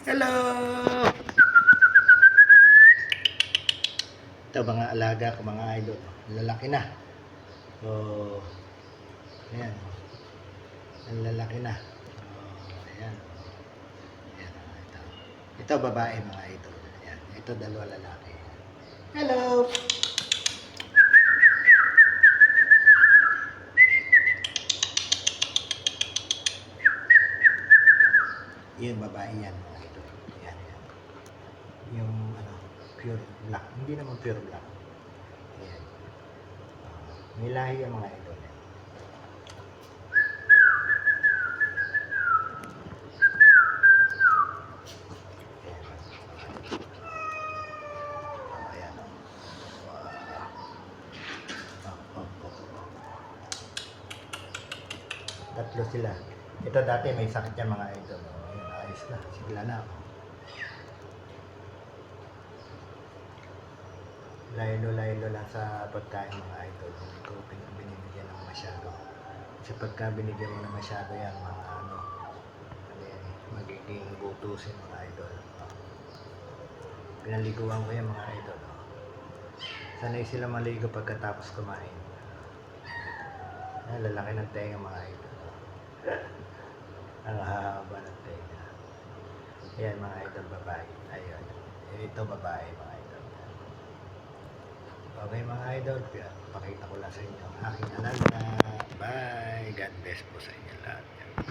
Hello! Ito mga alaga ko mga idol. Lalaki na. So, ayan. Ang lalaki na. So, ayan. Ayan. Ito. Ito babae mga idol. Ayan. Ito dalawa lalaki. Hello! Yun babae yan mga idol. Ayan. Ayan. Yung ano, pure black. Hindi naman pure black. Ayan. May lahi ang mga idol. Ayan. Tatlo sila. Ito dati may sakit yan mga idol. Ayan, ayos na. Sigla na. Laylo-laylo lang sa pagkain mga idol. Hindi ko binibigyan ng masyado. Kasi pagka binigyan mo na masyado yan, mga ano yan, magiging butusin mga idol. Pinaliguan ko yan mga idol. Sanay sila maligo pagkatapos kumain. Ayan, lalaki ng tenga mga idol. Ang hahaba ng tenga. Ayan mga idol, babae. Ayun. Ito babae mga idol. Okay mga idol, pakita ko lang sa inyo ang aking alaga. Bye! God bless po sa inyo lahat.